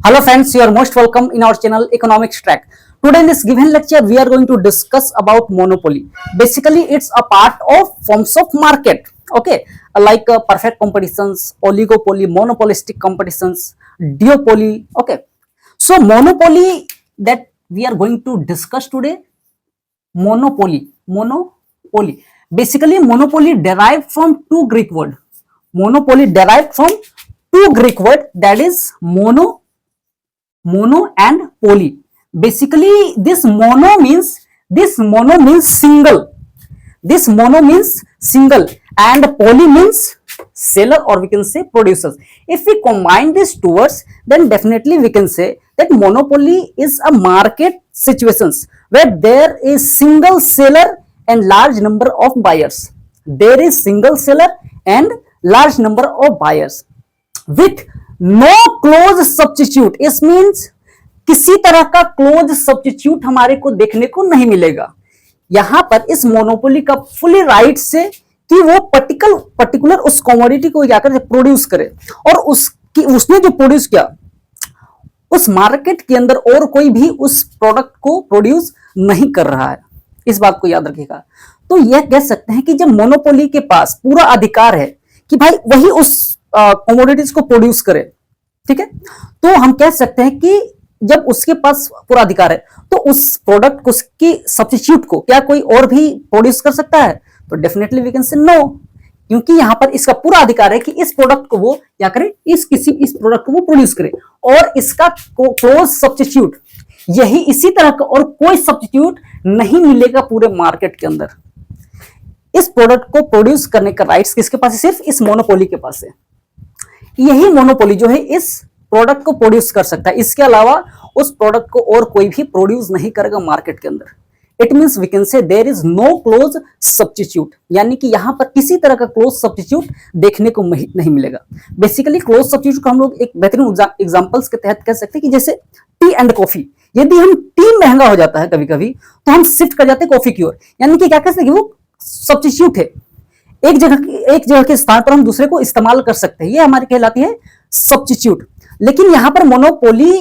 Hello friends, you are most welcome in our channel Economics Track. Today in this given lecture, we are going to discuss about monopoly. Basically, it's a part of forms of market. Okay, like perfect competitions, oligopoly, monopolistic competitions, duopoly. Okay, so monopoly that we are going to discuss today. Monopoly. Basically, monopoly derived from two Greek word. Monopoly derived from two Greek word, that is mono and poly. Basically, this mono means single. This mono means single and poly means seller, or we can say producers. If we combine these two words, then definitely we can say that monopoly is a market situations where there is single seller and large number of buyers. There is single seller and large number of buyers with no close substitute. इस means किसी तरह का close substitute हमारे को देखने को नहीं मिलेगा. यहां पर इस मोनोपोली का फुली राइट से कि वो पर्टिकुलर उस कमोडिटी को जाकर प्रोड्यूस करे और उसने जो प्रोड्यूस किया उस मार्केट के अंदर और कोई भी उस प्रोडक्ट को प्रोड्यूस नहीं कर रहा है. इस बात को याद रखिएगा. तो यह कह सकते हैं कि जब मोनोपोली के पास पूरा अधिकार है कि भाई वही उस कमोडिटीज को प्रोड्यूस करे, ठीक है, तो हम कह सकते हैं कि जब उसके पास पूरा अधिकार है तो उस प्रोडक्ट को, उसकी सब्स्टिट्यूट को क्या कोई और भी प्रोड्यूस कर सकता है? तो definitely we can say no, क्योंकि यहां पर इसका पूरा अधिकार है कि इस प्रोडक्ट को वो क्या करे, इस प्रोडक्ट को वो प्रोड्यूस करे और इसका क्लोज सब्स्टिट्यूट यही इसी तरह का और कोई सब्स्टिट्यूट नहीं मिलेगा पूरे मार्केट के अंदर. इस प्रोडक्ट को प्रोड्यूस करने का राइट्स किसके पास है? सिर्फ इस मोनोपोली के पास है. यही मोनोपोली जो है इस प्रोडक्ट को प्रोड्यूस कर सकता है. इसके अलावा उस प्रोडक्ट को और कोई भी प्रोड्यूस नहीं करेगा मार्केट के अंदर. It means we can say there is no close substitute, यानी कि यहां पर किसी तरह का क्लोज सब्स्टिट्यूट देखने को नहीं मिलेगा. बेसिकली क्लोज सब्स्टिट्यूट को हम लोग एक बेहतरीन एग्जांपल्स के तहत कह सकते हैं कि जैसे टी एंड कॉफी. यदि हम टी महंगा हो जाता है कभी कभी तो हम शिफ्ट कर जाते हैं कॉफी की ओर, यानी कि क्या कह सकते हैं कि वो सब्स्टिट्यूट है. एक जगह के स्थान पर हम दूसरे को इस्तेमाल कर सकते हैं, ये हमारी कहलाती है सब्स्टिट्यूट. लेकिन यहां पर मोनोपोली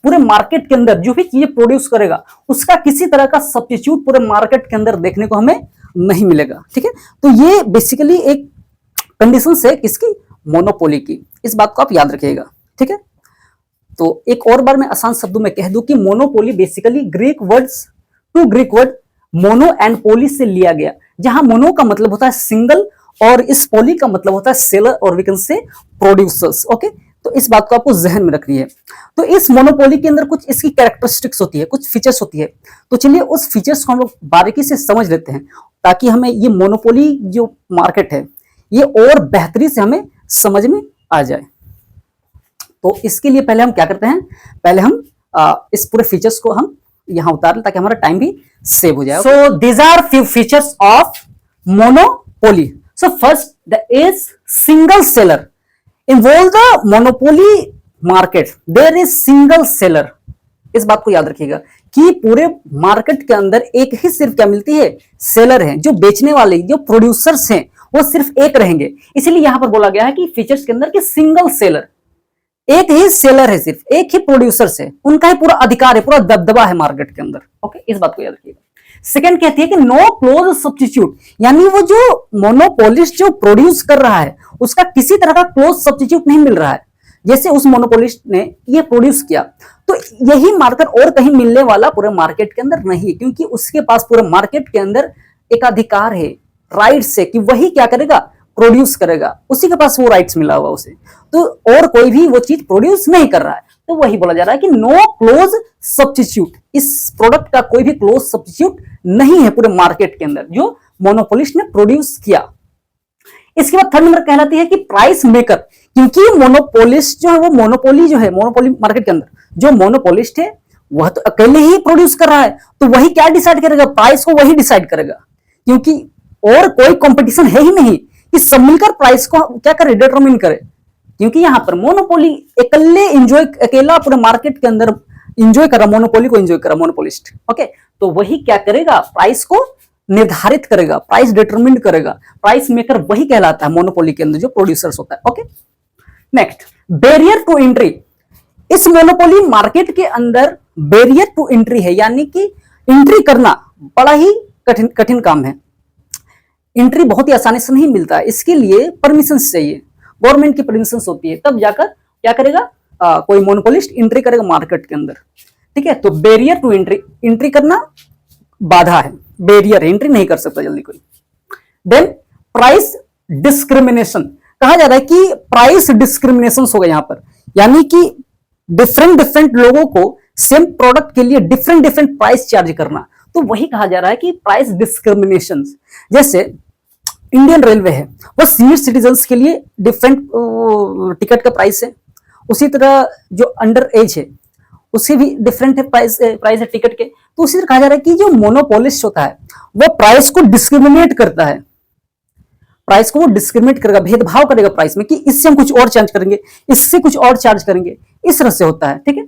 पूरे मार्केट के अंदर जो भी चीजें प्रोड्यूस करेगा उसका किसी तरह का सब्स्टिट्यूट पूरे मार्केट के अंदर देखने को हमें नहीं मिलेगा. ठीक है, तो ये बेसिकली एक कंडीशन है किसकी? मोनोपोली की. इस बात को आप याद रखिएगा. ठीक है, तो एक और बार मैं आसान शब्दों में कह दूं कि monopoly basically two Greek word mono and poly से लिया गया, जहां मोनो का मतलब होता है सिंगल और इस पोली का मतलब होता है सेलर और we can say producers. Okay, तो इस बात को आपको जहन में रखनी है. तो इस मोनोपोली के अंदर कुछ इसकी कैरेक्टरिस्टिक्स होती है, कुछ फीचर्स होती है. तो चलिए उस फीचर्स को हम लोग बारीकी से समझ लेते हैं ताकि हमें ये मोनोपोली जो मार्केट है ये और बेहतरी से हमें समझ में आ जाए. तो इसके लिए पहले हम क्या करते हैं, पहले हम इस पूरे फीचर्स को हम यहां उतार लें ताकि हमारा टाइम भी सेव हो जाए. So these are few features of monopoly. So first the is single seller. Involve the monopoly market there is single seller. इस बात को याद रखिएगा कि पूरे मार्केट के अंदर एक ही सिर्फ क्या मिलती है? सेलर है. जो बेचने वाले, जो प्रोड्यूसर्स हैं वो सिर्फ एक रहेंगे. इसीलिए यहां पर बोला गया है कि फीचर्स के अंदर कि सिंगल सेलर, एक ही सेलर है, सिर्फ एक ही प्रोड्यूसर है, उनका ही पूरा अधिकार है, पूरा दबदबा है मार्केट के अंदर. ओके, इस बात को याद रखिएगा. सेकंड कहती है कि नो क्लोज सब्स्टिट्यूट, यानी वो जो मोनोपोलिस्ट जो प्रोड्यूस कर रहा है उसका किसी तरह का क्लोज सब्स्टिट्यूट नहीं मिल रहा है. जैसे उस मोनोपोलिस्ट ने ये प्रोड्यूस किया तो यही मार्केट और कहीं मिलने वाला पूरे मार्केट के अंदर नहीं है, क्योंकि उसके पास पूरे मार्केट के अंदर एक अधिकार है, राइट्स है कि वही क्या करेगा, प्रोड्यूस करेगा. उसी के पास वो राइट्स मिला हुआ उसे, तो और कोई भी वो चीज प्रोड्यूस नहीं कर रहा है. तो वही बोला जा रहा है कि नो क्लोज सब्स्टिट्यूट, इस प्रोडक्ट का कोई भी क्लोज सब्स्टिट्यूट नहीं है पूरे मार्केट के अंदर जो मोनोपोलिस्ट ने प्रोड्यूस किया. इसके बाद थर्ड नंबर कहलाती है कि प्राइस मेकर, क्योंकि मोनोपोलिस्ट जो है वो मोनोपोली मार्केट के अंदर जो मोनोपोलिस्ट है वह तो अकेले ही प्रोड्यूस कर रहा है, तो वही क्या डिसाइड करेगा? प्राइस को वही डिसाइड करेगा, क्योंकि और कोई कंपटीशन है ही नहीं कि सब मिलकर प्राइस को क्या करे, डिटरमिन करे. क्योंकि यहां पर मोनोपोली अकेला पूरे मार्केट के अंदर इंजॉय कर रहा, मोनोपोली को इंजॉय कर रहा मोनोपोलिस्ट. ओके, तो वही क्या करेगा, प्राइस को निर्धारित करेगा, प्राइस डिटरमिन करेगा. प्राइस मेकर वही कहलाता है मोनोपोली के अंदर जो प्रोड्यूसर्स होता है. Okay, next barrier to entry. इस मोनोपोली मार्केट के अंदर बैरियर टू एंट्री है, यानी कि एंट्री करना बड़ा ही कठिन कठिन काम है। एंट्री बहुत ही आसानी से नहीं मिलता है, इसके लिए परमिशन चाहिए, गवर्नमेंट की परमिशन होती है, तब जाकर क्या करेगा कोई मोनोपोलिस्ट एंट्री करेगा मार्केट के अंदर। ठीक है, तो बैरियर टू एंट्री, एंट्री करना बाधा है, बैरियर, एंट्री नहीं कर सकता जल्दी कोई। देन प्राइस डिस्क्रिमिनेशन, कहा जा रहा है कि प्राइस डिस्क्रिमिनेशन होगा यहां पर, यानी कि डिफरेंट डिफरेंट लोगों को सेम प्रोडक्ट के लिए डिफरेंट डिफरेंट प्राइस चार्ज करना, तो वही कहा जा रहा है कि प्राइस डिस्क्रिमिनेशन। जैसे इंडियन रेलवे है, वो सीनियर सिटीजन्स के लिए डिफरेंट टिकट का प्राइस है, उसी तरह जो अंडर एज है उससे भी डिफरेंट है प्राइस है टिकट के। तो उसी तरह कहा जा रहा है कि जो मोनोपोलिस्ट होता है वो प्राइस को डिस्क्रिमिनेट करता है, प्राइस को वो डिस्क्रिमिनेट करेगा, भेदभाव करेगा प्राइस में, कि इससे हम कुछ और चार्ज करेंगे, इससे कुछ और चार्ज करेंगे, इस तरह से होता है। ठीक है,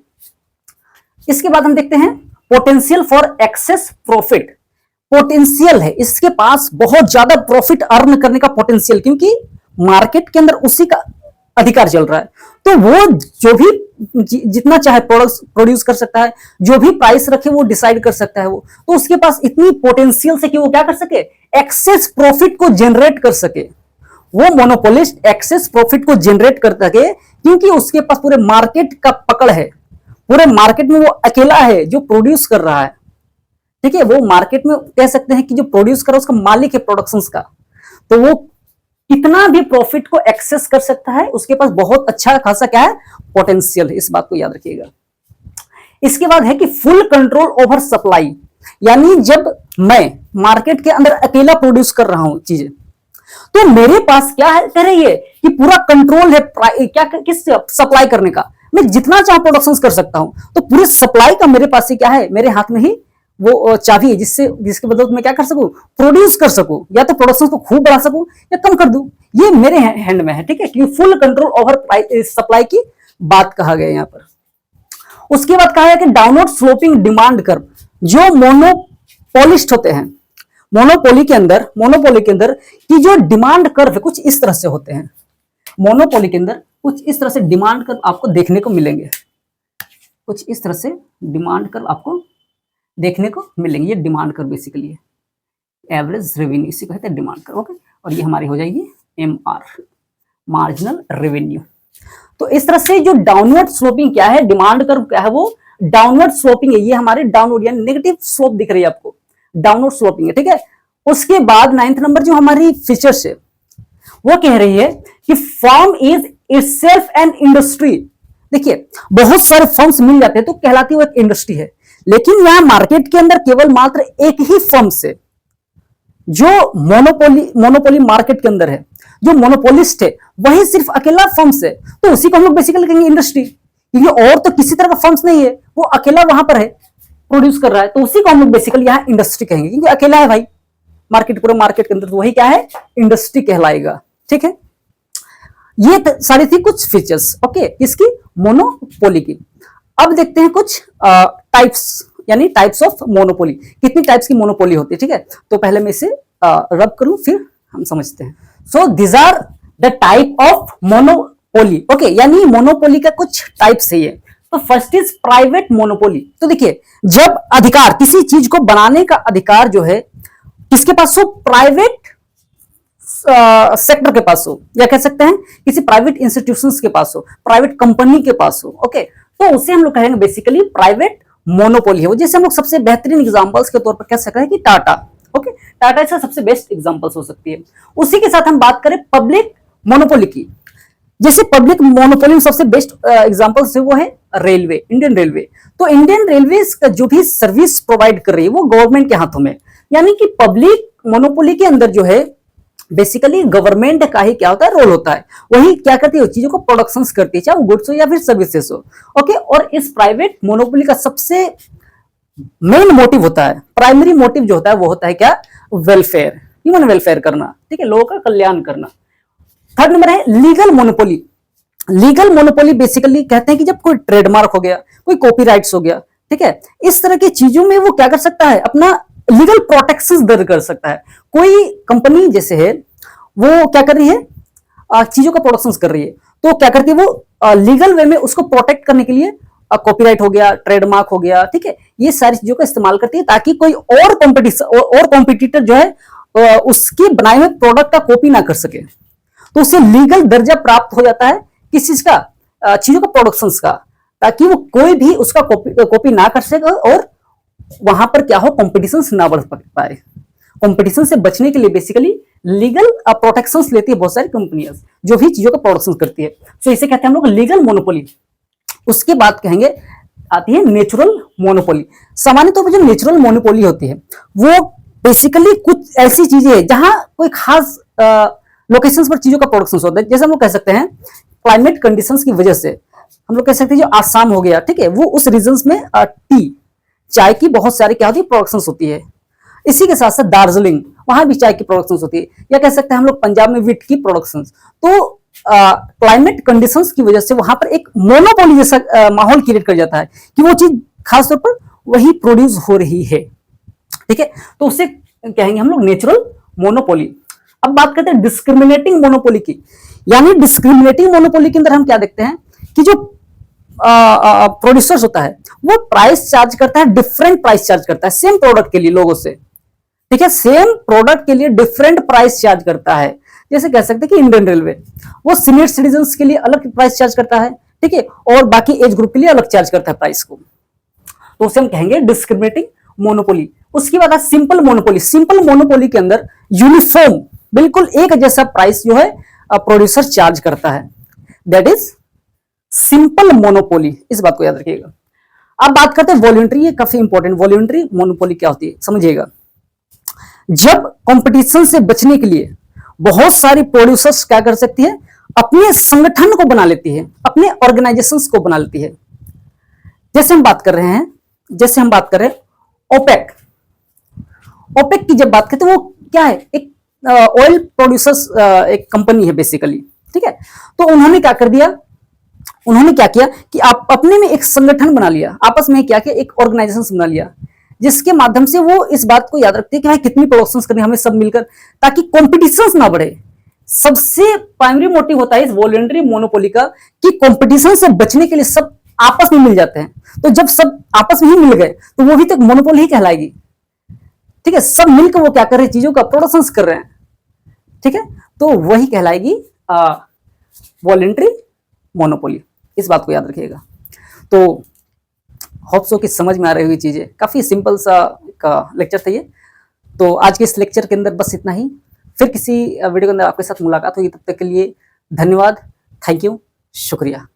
इसके बाद हम देखते हैं potential for access profit. Potential है, इसके पास बहुत ज्यादा प्रॉफिट अर्न करने का पोटेंशियल, क्योंकि मार्केट के अंदर उसी का अधिकार चल रहा है, तो वो जो भी जितना चाहे प्रोडक्ट प्रोड्यूस कर सकता है, जो भी प्राइस रखे वो डिसाइड कर सकता है वो, तो उसके पास इतनी पोटेंशियल से कि वो क्या कर सके, एक्सेस प्रॉफिट को जनरेट कर सके। वो मोनोपोलिस्ट एक्सेस प्रॉफिट को जनरेट कर सके, क्योंकि उसके पास पूरे मार्केट का पकड़ है, पूरे मार्केट में वो अकेला है जो प्रोड्यूस कर रहा है। ठीक है, वो मार्केट में कह सकते हैं कि जो प्रोड्यूस कर रहा है उसका मालिक है प्रोडक्शंस का, तो वो कितना भी प्रॉफिट को एक्सेस कर सकता है, उसके पास बहुत अच्छा खासा क्या है, पोटेंशियल है, इस बात को याद रखिएगा। इसके बाद है कि फुल कंट्रोल ओवर सप्लाई, यानी जब मैं मार्केट के अंदर अकेला प्रोड्यूस कर रहा हूं चीजें, तो मेरे पास क्या है, कह रही है कि पूरा कंट्रोल है क्या किस सप्लाई करने का, मैं जितना चाहूं प्रोडक्शन कर सकता हूं, तो पूरे सप्लाई का मेरे पास ही क्या है, मेरे हाथ में ही वो चाबी है, जिसके बदौलत मैं क्या कर सकूं, प्रोड्यूस कर सकूं, या तो प्रोडक्शन को खूब बढ़ा सकूं या कम कर दूं, ये मेरे हैंड में है। ठीक है, क्योंकि फुल कंट्रोल ओवर सप्लाई की बात कहा गया यहां पर। उसके बाद कहा है कि डाउनवर्ड स्लोपिंग डिमांड कर्व, जो मोनोपोलिस्ट होते हैं, मोनोपोली के अंदर की जो डिमांड कर्व है कुछ इस तरह से होते हैं, मोनोपोली के अंदर कुछ इस तरह से डिमांड कर्व आपको देखने को मिलेंगे, कुछ इस तरह से डिमांड कर्व आपको देखने को मिलेंगे। ये डिमांड कर्व बेसिकली है, एवरेज रेवेन्यू इसी को कहते हैं डिमांड कर्व। ओके, और ये हमारी हो जाएगी MR, मार्जिनल रेवेन्यू। तो इस तरह से जो डाउनवर्ड स्लोपिंग क्या है, डिमांड कर्व क्या है, वो डाउनवर्ड स्लोपिंग है, ये हमारे डाउनवर्ड यानी नेगेटिव स्लोप दिख रही है आपको, डाउनवर्ड स्लोपिंग है। ठीक है, उसके बाद 9th नंबर जो हमारी फीचर्स है वो कह रही है कि firm is itself an industry. देखिए, बहुत सारे फर्म्स मिल जाते हैं तो कहलाती है वो एक इंडस्ट्री है, लेकिन यहां मार्केट के अंदर केवल मात्र एक ही फर्म से, जो मोनोपोली मार्केट के अंदर है, जो मोनोपोलिस्ट है वही सिर्फ अकेला फर्म से, तो उसी को हम लोग बेसिकली कहेंगे इंडस्ट्री, क्योंकि और तो किसी तरह का फर्म्स नहीं है, वो अकेला वहां पर है, प्रोड्यूस कर रहा है, तो उसी को हम लोग बेसिकली यहां इंडस्ट्री कहेंगे, क्योंकि अकेला है भाई मार्केट, पूरे मार्केट के अंदर, तो वही क्या है, इंडस्ट्री कहलाएगा। ठीक है, ये सारी थी कुछ फीचर्स ओके इसकी मोनोपोली की। अब देखते हैं कुछ टाइप्स, यानी टाइप्स ऑफ मोनोपोली, कितनी टाइप्स की मोनोपोली होती है। ठीक है, तो पहले मैं इसे रब करूं फिर हम समझते हैं। So this are the type of monopoly. Okay, यानी मोनोपोली का कुछ टाइप्स है ये। तो फर्स्ट इज प्राइवेट मोनोपोली। तो देखिए, जब अधिकार, किसी चीज को बनाने का अधिकार जो है किसके पास हो, प्राइवेट सेक्टर के पास हो, या कह सकते हैं किसी प्राइवेट इंस्टीट्यूशंस के पास हो, प्राइवेट कंपनी के पास हो। ओके, तो उसे हम लोग कहेंगे बेसिकली प्राइवेट मोनोपोली है वो। जैसे हम लोग सबसे बेहतरीन एग्जांपल्स के तौर पर कह सकते हैं कि टाटा। ओके, टाटा इसका सबसे बेस्ट एग्जांपल्स हो सकती है। उसी के साथ हम बात करें पब्लिक मोनोपोली की, जैसे पब्लिक मोनोपोली में सबसे बेस्ट एग्जांपल्स है वो है रेलवे, इंडियन रेलवे। तो इंडियन रेलवे का जो भी सर्विस प्रोवाइड कर रही है वो गवर्नमेंट के हाथों में, यानी कि पब्लिक मोनोपोली के अंदर जो है बेसिकली गवर्नमेंट का ही क्या होता है, रोल होता है। वही क्या करती है, चीजों को प्रोडक्शंस करती है, चाहे वो गुड्स हो या फिर सर्विसेज हो। ओके, और इस प्राइवेट मोनोपोली का सबसे मेन मोटिव होता है, प्राइमरी मोटिव जो होता है वो होता है क्या, वेलफेयर, ह्यूमन वेलफेयर करना। ठीक है, लोगों का कल्याण करना। थर्ड नंबर है legal monopoly. Legal monopoly basically कहते हैं कि जब कोई ट्रेडमार्क हो गया, कोई कॉपीराइट्स हो गया, ठीक है, इस तरह की चीजों में वो क्या कर सकता है, अपना लीगल प्रोटेक्शन दर्ज कर सकता है। कोई कंपनी जैसे है वो क्या कर रही है, चीजों का प्रोडक्शन कर रही है, तो क्या करती है वो लीगल वे में उसको प्रोटेक्ट करने के लिए कॉपीराइट हो गया, ट्रेडमार्क हो गया, ठीक है, ये सारी चीजों का इस्तेमाल करती है ताकि कोई और कॉम्पिटिशन और कॉम्पिटिटर जो है उसकी बनाए हुए प्रोडक्ट का कॉपी ना कर सके। तो उसे लीगल दर्जा प्राप्त हो जाता है किस चीज का, चीजों का, प्रोडक्शन का, ताकि वो कोई भी उसका कॉपी ना कर सके और वहां पर क्या हो, कॉम्पिटिशन ना बढ़ पाए। कंपटीशन से बचने के लिए बेसिकली लीगल प्रोटेक्शंस लेती है बहुत सारी कंपनियां जो भी चीजों का प्रोडक्शन करती है। तो इसे कहते हैं हम लोग लीगल मोनोपोली। उसके बाद कहेंगे आती है नेचुरल मोनोपोली। सामान्य तौर पर जो नेचुरल मोनोपोली होती है वो बेसिकली कुछ ऐसी चीजें हैं जहां कोई खास लोकेशंस पर चीजों का प्रोडक्शन होता है। जैसे हम लोग कह सकते हैं क्लाइमेट कंडीशंस की वजह से हम लोग कह सकते हैं जो आसाम हो गया, ठीक है, वो उस रीजन में टी, चाय की बहुत सारी क्या होती है, प्रोडक्शन होती है। इसी के साथ साथ दार्जिलिंग, वहां भी चाय की प्रोडक्शन होती है, या कह सकते हैं हम लोग पंजाब में वीट की प्रोडक्शन। तो क्लाइमेट कंडीशंस की वजह से वहां पर एक मोनोपोली जैसा माहौल क्रिएट कर जाता है कि वो चीज खासतौर पर वही प्रोड्यूस हो रही है, ठीक है। तो उसे कहेंगे हम लोग नेचुरल मोनोपोली। अब बात करते हैं डिस्क्रिमिनेटिंग मोनोपोली की। यानी डिस्क्रिमिनेटिंग मोनोपोली के अंदर हम क्या देखते हैं कि जो प्रोड्यूसर्स होता है वो प्राइस चार्ज करता है, डिफरेंट प्राइस चार्ज करता है सेम प्रोडक्ट के लिए लोगों से, ठीक है, सेम प्रोडक्ट के लिए डिफरेंट प्राइस चार्ज करता है। जैसे कह सकते हैं कि इंडियन रेलवे वो सीनियर सिटीजन के लिए अलग प्राइस चार्ज करता है, ठीक है, और बाकी एज ग्रुप के लिए अलग चार्ज करता है प्राइस को। तो उसे हम कहेंगे डिस्क्रिमिनेटिंग मोनोपोली। उसके बाद सिंपल मोनोपोली। सिंपल मोनोपोली के अंदर यूनिफॉर्म, बिल्कुल एक जैसा प्राइस जो है प्रोड्यूसर चार्ज करता है, दैट इज सिंपल मोनोपोली। इस बात को याद रखिएगा। अब बात करते हैं वॉलंटरी। ये काफी इंपॉर्टेंट। वॉलंटरी मोनोपोली क्या होती है समझिएगा। जब कंपटीशन से बचने के लिए बहुत सारी प्रोड्यूसर्स क्या कर सकती है, अपने संगठन को बना लेती है, अपने ऑर्गेनाइजेशंस को बना लेती है। जैसे हम बात कर रहे हैं ओपेक। ओपेक की जब बात करते हैं वो क्या है, एक ऑयल प्रोड्यूसर्स एक कंपनी है बेसिकली, ठीक है। तो उन्होंने क्या कर दिया, उन्होंने क्या किया कि आप अपने में एक संगठन बना लिया, आपस में क्या किया, एक ऑर्गेनाइजेशन बना लिया, जिसके माध्यम से वो इस बात को याद रखते हैं कि भाई कितनी प्रोडक्शन करनी हमें सब मिलकर, ताकि कॉम्पिटिशन ना बढ़े। सबसे प्राइमरी मोटिव होता है इस वॉलंटरी मोनोपोली का कि कंपटीशन से बचने के लिए सब आपस में मिल जाते हैं। तो जब सब आपस में ही मिल गए तो वो भी तो मोनोपोली ही कहलाएगी, ठीक है। सब मिलकर वो क्या कर रहे हैं, चीजों का प्रोडक्शन कर रहे हैं, ठीक है, तो वही कहलाएगी वॉलंटरी मोनोपोली। इस बात को याद रखिएगा। तो होप सो कि समझ में आ रही हुई चीजें, काफी सिंपल सा लेक्चर था ये। तो आज के इस लेक्चर के अंदर बस इतना ही। फिर किसी वीडियो के अंदर आपके साथ मुलाकात होगी। तब तक के लिए धन्यवाद, थैंक यू, शुक्रिया।